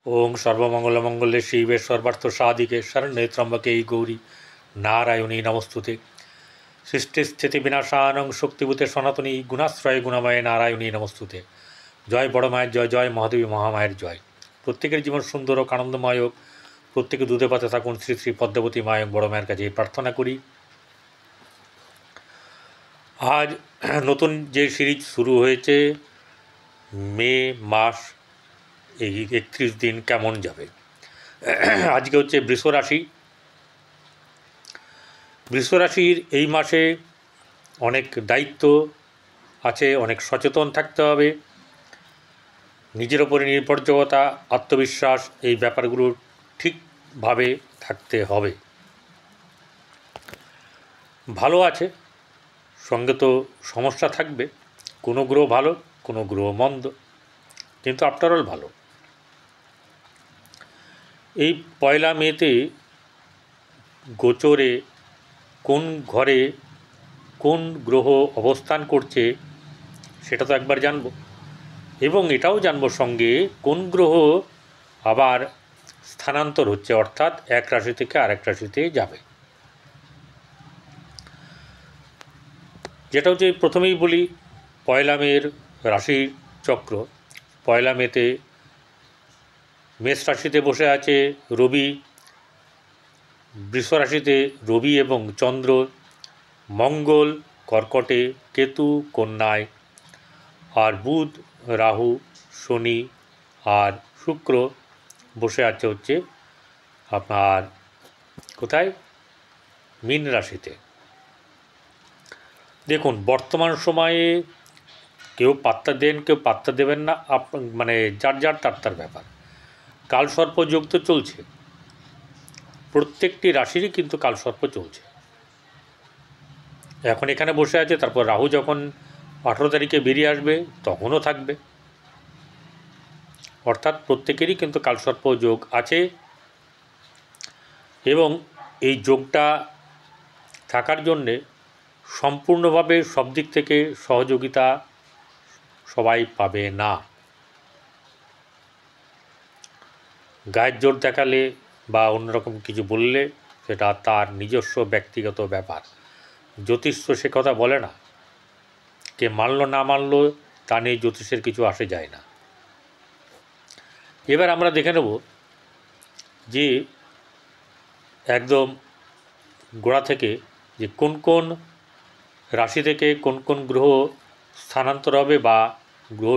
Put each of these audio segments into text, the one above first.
ওং সর্বমঙ্গলমঙ্গলে শিবে সর্বার্থ সাধিকে শরণ্যে ত্র্যম্বকে গৌরী নারায়ণী নমস্তুতে। সৃষ্টিস্থিতি বিনাশানং শক্তিভূতে সনাতনী গুণাশ্রয় গুণময় নারায়ণী নমস্তুতে। জয় বড় মায়ের জয়, জয় মহাদেবী মহামায়ের জয়। প্রত্যেকের জীবন সুন্দর ও আনন্দময় হোক, প্রত্যেকে দুধে পাতে থাকুন। শ্রী শ্রী পদ্মাবতী মায়ং বড় মায়ের কাছে প্রার্থনা করি। আজ নতুন যে সিরিজ শুরু হয়েছে, মে মাস এই 31 দিন কেমন যাবে। আজকে হচ্ছে বৃষ রাশি। বৃষ রাশির এই মাসে অনেক দায়িত্ব আছে, অনেক সচেতন থাকতে হবে। নিজের ওপরে নির্ভরযোগ্যতা, আত্মবিশ্বাস, এই ব্যাপারগুলো ঠিকভাবে থাকতে হবে। ভালো আছে, সঙ্গে তো সমস্যা থাকবে। কোনো গ্রহ ভালো, কোনো গ্রহ মন্দ, কিন্তু আফটারঅল ভালো। এই পয়লা মেতে গোচরে কোন ঘরে কোন গ্রহ অবস্থান করছে সেটা তো একবার জানব, এবং এটাও জানব সঙ্গে কোন গ্রহ আবার স্থানান্তর হচ্ছে, অর্থাৎ এক রাশি থেকে আরেক রাশিতে যাবে। যেটা হচ্ছে প্রথমেই বলি, পয়লা মের রাশি চক্র। পয়লা মেতে মেষ রাশিতে বসে আছে রবি, বৃষ রাশিতে রবি এবং চন্দ্র, মঙ্গল কর্কটে, কেতু কন্যায়, আর বুধ, রাহু, শনি আর শুক্র বসে আছে হচ্ছে আপনার কোথায়, মীন রাশিতে। দেখুন, বর্তমান সময়ে কেউ পাত্তা দেন, কেউ পাত্তা দেবেন না, মানে যার যার তার ব্যাপার। কালসর্প যোগ তো চলছে, প্রত্যেকটি রাশিরই কিন্তু কালসর্প চলছে। এখন এখানে বসে আছে, তারপর রাহু যখন 18 তারিখে বেরিয়ে আসবে তখনও থাকবে, অর্থাৎ প্রত্যেকেরই কিন্তু কালসর্প যোগ আছে। এবং এই যোগটা থাকার জন্যে সম্পূর্ণভাবে সব দিক থেকে সহযোগিতা সবাই পাবে না। গায়ের জোর দেখালে বা অন্যরকম কিছু বললে সেটা তার নিজস্ব ব্যক্তিগত ব্যাপার। জ্যোতিষ সে কথা বলে না, কে মানল না মানল তা নিয়ে জ্যোতিষের কিছু আসে যায় না। এবার আমরা দেখে নেব যে একদম গোড়া থেকে যে কোন কোন রাশি থেকে কোন কোন গ্রহ স্থানান্তর হবে বা গ্রহ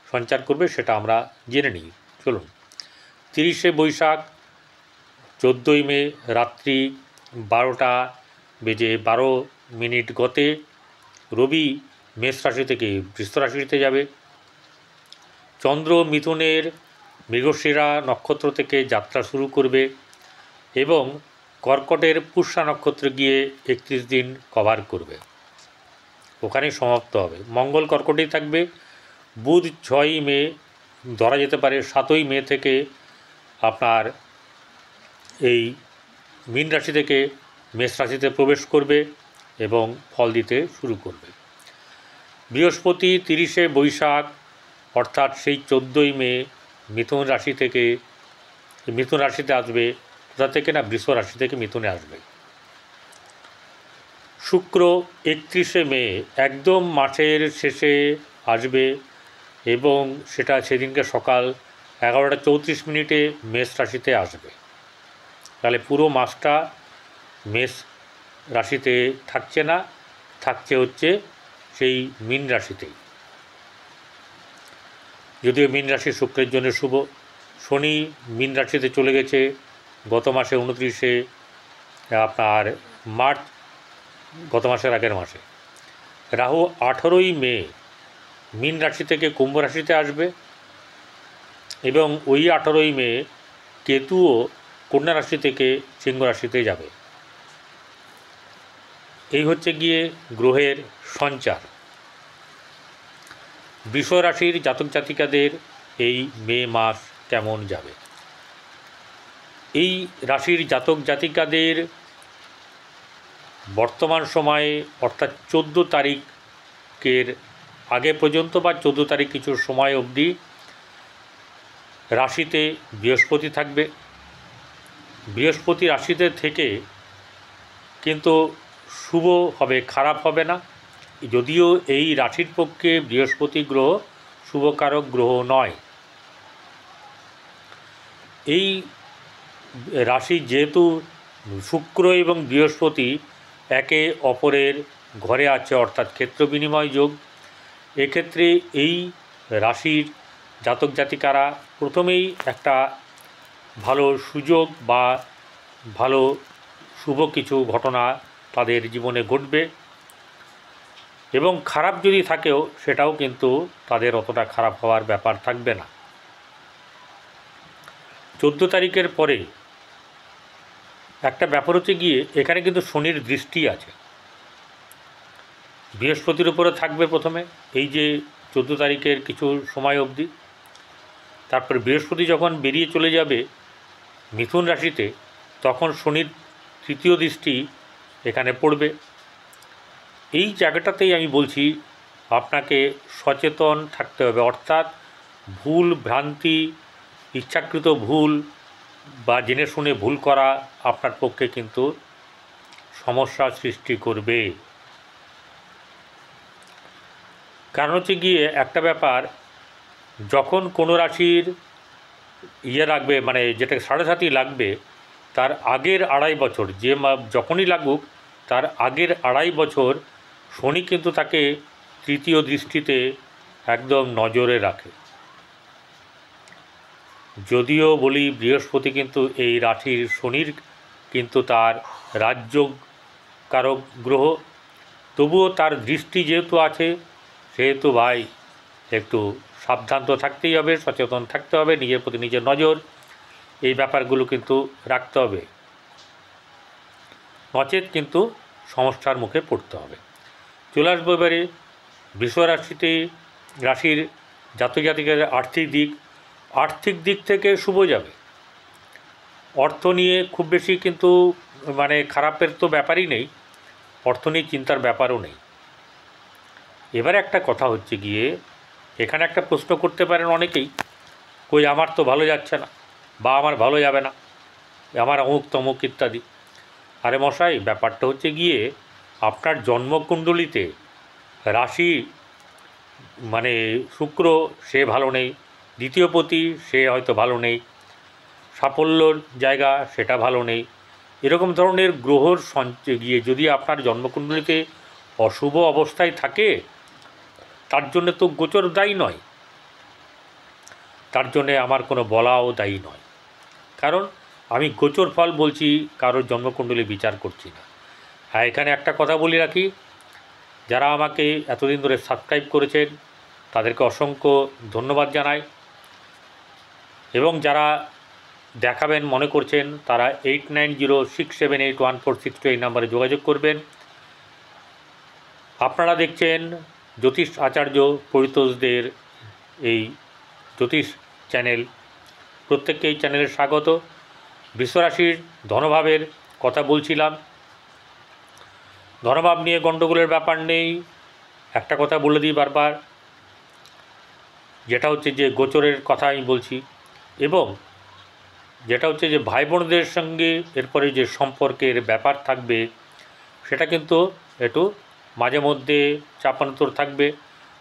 সঞ্চার করবে, সেটা আমরা জেনে নিই। চলুন। 30শে বৈশাখ 14ই মে রাত্রি 12টা বেজে 12 মিনিট গতে রবি মেষ রাশি থেকে বৃষ রাশিতে যাবে। চন্দ্র মিথুনের মৃগশিরা নক্ষত্র থেকে যাত্রা শুরু করবে এবং কর্কটের পুষ্যা নক্ষত্রে গিয়ে 31 দিন কভার করবে, ওখানেই সমাপ্ত হবে। মঙ্গল কর্কটেই থাকবে। বুধ 6ই মে, ধরা যেতে পারে 7ই মে থেকে আপনার এই মীন রাশি থেকে মেষ রাশিতে প্রবেশ করবে এবং ফল দিতে শুরু করবে। বৃহস্পতি 30শে বৈশাখ অর্থাৎ সেই 14ই মে মিথুন রাশিতে আসবে। কোথা থেকে না, বৃষ রাশি থেকে মিথুনে আসবে। শুক্র 31শে মে একদম মাসের শেষে আসবে এবং সেটা সেদিনকে সকাল 11টা 34 মিনিটে মেষ রাশিতে আসবে। তাহলে পুরো মাসটা মেষ রাশিতে থাকছে না, থাকছে হচ্ছে সেই মীন রাশিতেই। যদিও মীন রাশি শুক্রের জন্য শুভ। শনি মীন রাশিতে চলে গেছে গত মাসে 29শে আপনার মার্চ, গত মাসের আগের মাসে। রাহু 18ই মে মীন রাশি থেকে কুম্ভ রাশিতে আসবে এবং ওই 18ই মে কেতুও কন্যা রাশি থেকে সিংহ রাশিতে যাবে। এই হচ্ছে গিয়ে গ্রহের সঞ্চার। বৃষ রাশির জাতক জাতিকাদের এই মে মাস কেমন যাবে। এই রাশির জাতক জাতিকাদের বর্তমান সময়ে অর্থাৎ 14 তারিখের আগে পর্যন্ত বা 14 তারিখ কিছু সময় অবধি রাশিতে বৃহস্পতি থাকবে। বৃহস্পতি রাশিতে থেকে কিন্তু শুভ হবে, খারাপ হবে না। যদিও এই রাশির পক্ষে বৃহস্পতি গ্রহ শুভকারক গ্রহ নয়। এই রাশি যেহেতু শুক্র এবং বৃহস্পতি একে অপরের ঘরে আছে, অর্থাৎ ক্ষেত্র বিনিময় যোগ, এক্ষেত্রে এই রাশির জাতক জাতিকারা প্রথমেই একটা ভালো সুযোগ বা ভালো শুভ কিছু ঘটনা তাদের জীবনে ঘটবে, এবং খারাপ যদি থাকেও সেটাও কিন্তু তাদের অতটা খারাপ হওয়ার ব্যাপার থাকবে না। 14 তারিখের পরে একটা ব্যাপার হচ্ছে গিয়ে এখানে কিন্তু শনির দৃষ্টি আছে, বৃহস্পতির উপরে থাকবে প্রথমে এই যে 14 তারিখের কিছু সময় অবধি। তারপর বৃহস্পতি যখন বেরিয়ে চলে যাবে মিথুন রাশিতে, তখন শনির তৃতীয় দৃষ্টি এখানে পড়বে। এই জায়গাটাতেই আমি বলছি আপনাকে সচেতন থাকতে হবে, অর্থাৎ ভুল ভ্রান্তি, ইচ্ছাকৃত ভুল বা জেনে শুনে ভুল করা আপনার পক্ষে কিন্তু সমস্যার সৃষ্টি করবে। কারণ হচ্ছে গিয়ে একটা ব্যাপার, যখন কোনো রাশির রাখবে, মানে যেটা 7.5 লাগবে, তার আগের 2.5 বছর যখনই লাগুক তার আগের 2.5 বছর শনি কিন্তু তাকে তৃতীয় দৃষ্টিতে একদম নজরে রাখে। যদিও বলি বৃহস্পতি কিন্তু এই রাশির শনির কিন্তু তার রাজ্য কারক গ্রহ, তবুও তার দৃষ্টি যেহেতু আছে সেহেতু ভাই একটু সাবধান তো থাকতেই হবে, সচেতন থাকতে হবে, নিজের প্রতি নিজের নজর এই ব্যাপারগুলো কিন্তু রাখতে হবে, নচেত কিন্তু সমস্যার মুখে পড়তে হবে। চলে আসবো এবারে বৃষ রাশির জাতক জাতিকাদের আর্থিক দিক থেকে শুভ যাবে। অর্থ নিয়ে খুব বেশি কিন্তু মানে খারাপের তো ব্যাপারই নেই, অর্থ নিয়ে চিন্তার ব্যাপারও নেই। এবারে একটা কথা হচ্ছে গিয়ে এখানে একটা প্রশ্ন করতে পারেন অনেকেই, কই আমার তো ভালো যাচ্ছে না, বা আমার ভালো যাবে না, আমার অমুক তমুক ইত্যাদি। আরে মশাই, ব্যাপারটা হচ্ছে গিয়ে আপনার জন্মকুণ্ডলিতে রাশি মানে শুক্র সে ভালো নেই, দ্বিতীয় পতি সে হয়তো ভালো নেই, সাফল্যর জায়গা সেটা ভালো নেই, এরকম ধরনের গ্রহর গিয়ে যদি আপনার জন্মকুণ্ডলিতে অশুভ অবস্থায় থাকে, তার জন্যে তো গোচর দায়ী নয়, তার জন্যে আমার কোনো বলাও দায়ী নয়, কারণ আমি গোচর ফল বলছি, কারোর জন্মকুণ্ডলী বিচার করছি না। হ্যাঁ, এখানে একটা কথা বলে রাখি, যারা আমাকে এতদিন ধরে সাবস্ক্রাইব করেছেন তাদেরকে অসংখ্য ধন্যবাদ জানাই, এবং যারা দেখাবেন মনে করছেন তারা 8906781462 এই নাম্বারে যোগাযোগ করবেন। আপনারা দেখছেন জ্যোতিষ আচার্য পরিতোষদের এই জ্যোতিষ চ্যানেল, প্রত্যেককে এই চ্যানেলে স্বাগত। বৃষরাশির ধনভাবের কথা বলছিলাম, ধনভাব নিয়ে গণ্ডগোলের ব্যাপার নেই। একটা কথা বলে দিই বারবার, যেটা হচ্ছে যে গোচরের কথা আমি বলছি, এবং যেটা হচ্ছে যে ভাই বোনদের সঙ্গে এরপরে যে সম্পর্কের ব্যাপার থাকবে সেটা কিন্তু একটু মাঝে মধ্যে চাপান্তর থাকবে,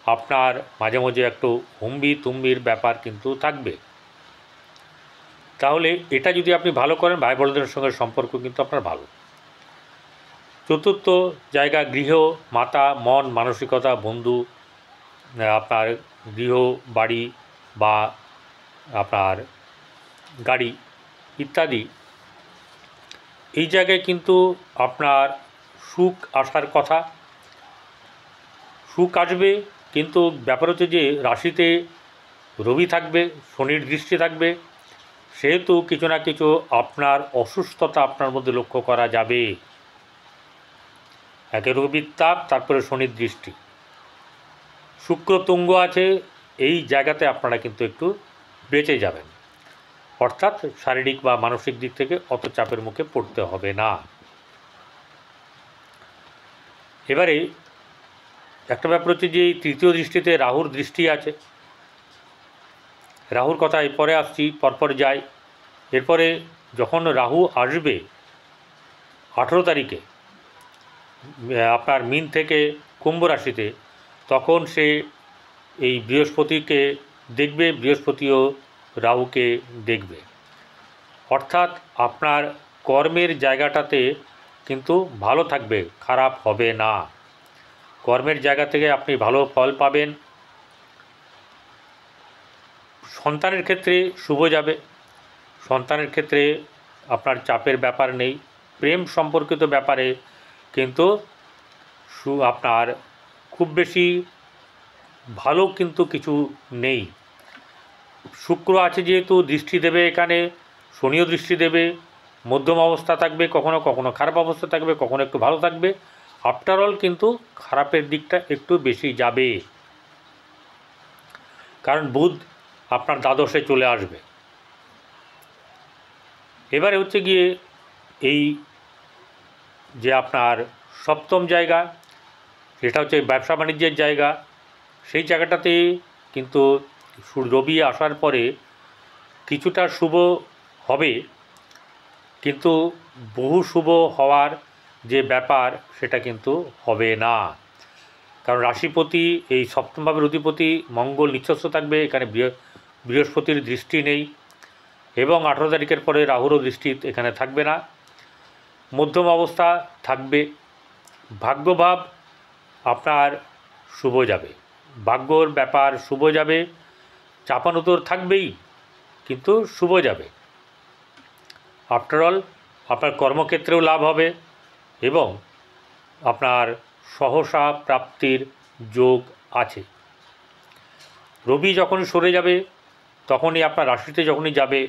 আপনার মাঝে মাঝে একটু হুম্বি তুম্বির ব্যাপার কিন্তু থাকবে। তাহলে এটা যদি আপনি ভালো করেন, ভাই বোনদের সঙ্গে সম্পর্ক কিন্তু আপনার ভালো। চতুর্থ জায়গা গৃহ, মাতা, মন, মানসিকতা, বন্ধু, আপনার গৃহ, বাড়ি বা আপনার গাড়ি ইত্যাদি, এই জায়গায় কিন্তু আপনার সুখ আসার কথা, সুখ আসবে। কিন্তু ব্যাপার হচ্ছে যে রাশিতে রবি থাকবে, শনির দৃষ্টি থাকবে, সেহেতু কিছু না কিছু আপনার অসুস্থতা আপনার মধ্যে লক্ষ্য করা যাবে। একে রবির তাপ, তারপরে শনির দৃষ্টি, শুক্র তুঙ্গ আছে, এই জায়গাতে আপনারা কিন্তু একটু বেঁচে যাবেন, অর্থাৎ শারীরিক বা মানসিক দিক থেকে অত চাপের মুখে পড়তে হবে না। এবারে একটা ব্যাপার হচ্ছে যে তৃতীয় দৃষ্টিতে রাহুর দৃষ্টি আছে, রাহুর কথা এরপরে আসছি, পরপর যাই। এরপরে যখন রাহু আসবে 18 তারিখে আপনার মিন থেকে কুম্ভ রাশিতে, তখন সে এই বৃহস্পতিকে দেখবে, বৃহস্পতিও রাহুকে দেখবে। অর্থাৎ আপনার কর্মের জায়গাটাতে কিন্তু ভালো থাকবে, খারাপ হবে না। কর্মের জায়গা থেকে আপনি ভালো ফল পাবেন। সন্তানের ক্ষেত্রে শুভ যাবে, সন্তানের ক্ষেত্রে আপনার চাপের ব্যাপার নেই। প্রেম সম্পর্কিত ব্যাপারে কিন্তু আপনার খুব বেশি ভালো কিন্তু কিছু নেই। শুক্র আছে যেহেতু দৃষ্টি দেবে, এখানে শনিও দৃষ্টি দেবে, মধ্যম অবস্থা থাকবে, কখনো কখনো খারাপ অবস্থা থাকবে, কখনো একটু ভালো থাকবে। আফটার অল কিন্তু খারাপের দিকটা একটু বেশি যাবে, কারণ বুধ আপনার দ্বাদশে চলে আসবে। এবারে হচ্ছে গিয়ে এই যে আপনার সপ্তম জায়গা, সেটা হচ্ছে ব্যবসা বাণিজ্যের জায়গা। সেই জায়গাটাতে কিন্তু রবি আসার পরে কিছুটা শুভ হবে, কিন্তু বহু শুভ হওয়ার যে ব্যাপার সেটা কিন্তু হবে না। কারণ রাশিপতি এই সপ্তম ভাবের অধিপতি মঙ্গল নিঃস্ব থাকবে, এখানে বৃহস্পতির দৃষ্টি নেই, এবং 18 তারিখের পরে রাহুরও দৃষ্টি এখানে থাকবে না, মধ্যম অবস্থা থাকবে। ভাগ্যভাব আপনার শুভ যাবে, ভাগ্যর ব্যাপার শুভ যাবে, চাপানুতর থাকবেই কিন্তু শুভ যাবে। আফটারঅল আপনার কর্মক্ষেত্রেও লাভ হবে এবং আপনার সহসা প্রাপ্তির যোগ আছে। রবি যখনই সরে যাবে, তখনই আপনার রাশিতে যখনই যাবে,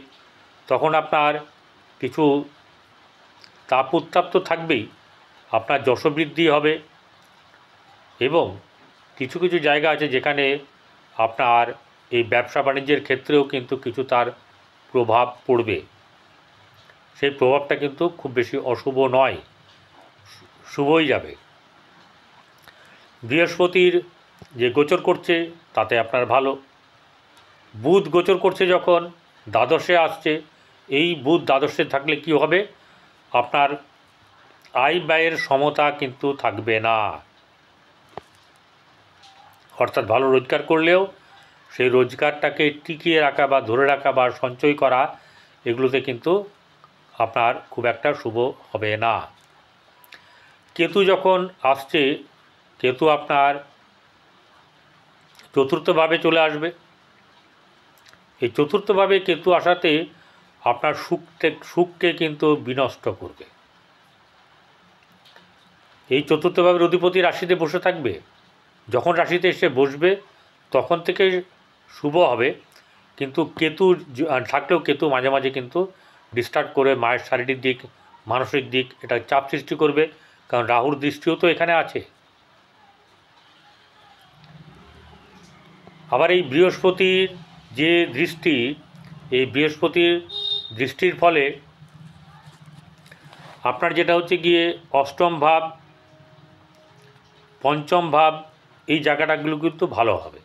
তখন আপনার কিছু তাপ উত্তাপ তো থাকবেই, আপনার যশবৃদ্ধি হবে এবং কিছু কিছু জায়গা আছে যেখানে আপনার এই ব্যবসা বাণিজ্যের ক্ষেত্রেও কিন্তু কিছু তার প্রভাব পড়বে। সেই প্রভাবটা কিন্তু খুব বেশি অশুভ নয়, শুভই যাবে। বৃহস্পতির যে গোচর করছে তাতে আপনার ভালো। বুধ গোচর করছে যখন দ্বাদশে আসছে, এই বুধ দ্বাদশে থাকলে কি হবে, আপনার আয় ব্যয়ের সমতা কিন্তু থাকবে না। অর্থাৎ ভালো রোজগার করলেও সেই রোজগারটাকে টিকিয়ে রাখা বা ধরে রাখা বা সঞ্চয় করা, এগুলোতে কিন্তু আপনার খুব একটা শুভ হবে না। কেতু যখন আসছে, কেতু আপনার চতুর্থভাবে চলে আসবে। এই চতুর্থভাবে কেতু আসাতে আপনার সুখকে কিন্তু বিনষ্ট করবে। এই চতুর্থভাবের অধিপতি রাশিতে বসে থাকবে, যখন রাশিতে এসে বসবে তখন থেকে শুভ হবে, কিন্তু কেতু থাকলেও কেতু মাঝে মাঝে কিন্তু ডিস্টার্ব করে মায়ের শারীরিক দিক, মানসিক দিক, এটা চাপ সৃষ্টি করবে, কারণ রাহুর দৃষ্টিও তো এখানে আছে। আবার এই বৃহস্পতির যে দৃষ্টি, এই বৃহস্পতির দৃষ্টির ফলে আপনার যেটা হচ্ছে গিয়ে অষ্টম ভাব, পঞ্চম ভাব, এই জায়গাটাগুলো কিন্তু ভালো হবে।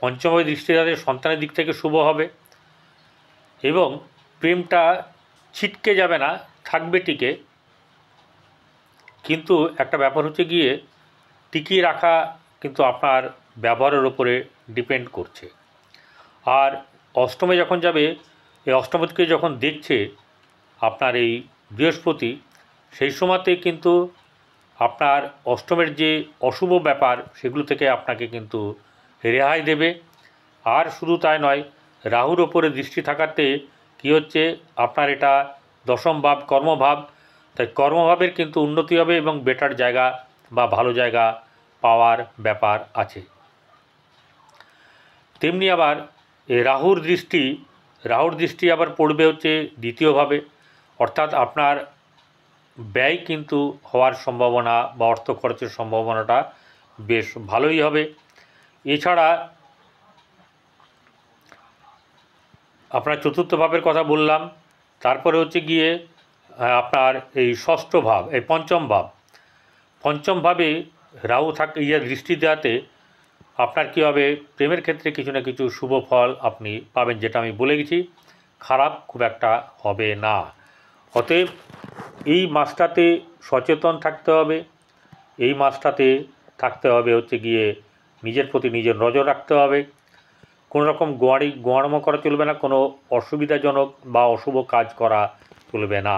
পঞ্চমভাবে দৃষ্টি তাদের সন্তানের দিক থেকে শুভ হবে এবং প্রেমটা ছিটকে যাবে না, থাকবে টিকে। কিন্তু একটা ব্যাপার হচ্ছে গিয়ে টিকিয়ে রাখা কিন্তু আপনার ব্যবহারের ওপরে ডিপেন্ড করছে। আর অষ্টমে যখন যাবে, এই অষ্টমকে যখন দেখছে আপনার এই বৃহস্পতি, সেই সময়তে কিন্তু আপনার অষ্টমের যে অশুভ ব্যাপার সেগুলো থেকে আপনাকে কিন্তু রেহাই দেবে। আর শুধু তাই নয়, রাহুর ওপরে দৃষ্টি থাকাতে কী হচ্ছে, আপনার এটা দশম ভাব, কর্মভাব, তাই কর্মভাবের কিন্তু উন্নতি হবে এবং বেটার জায়গা বা ভালো জায়গা পাওয়ার ব্যাপার আছে। তেমনি আবার রাহুর দৃষ্টি আবার পড়বে হচ্ছে দ্বিতীয়ভাবে, অর্থাৎ আপনার ব্যয় কিন্তু হওয়ার সম্ভাবনা বা অর্থ খরচের সম্ভাবনাটা বেশ ভালোই হবে। এছাড়া আপনার চতুর্থ ভাবের কথা বললাম, তারপরে হচ্ছে গিয়ে আপনার এই ষষ্ঠ ভাব, এই পঞ্চম ভাবে রাহু দৃষ্টি দেওয়াতে আপনার কী হবে, প্রেমের ক্ষেত্রে কিছু না কিছু শুভ ফল আপনি পাবেন, যেটা আমি বলে গেছি, খারাপ খুব একটা হবে না। অতএব এই মাসটাতে সচেতন থাকতে হবে, এই মাসটাতে থাকতে হবে হচ্ছে গিয়ে নিজের প্রতি নিজের নজর রাখতে হবে, কোনো রকম গোয়াড়ামো করা চলবে না, কোনো অসুবিধাজনক বা অশুভ কাজ করা চলবে না।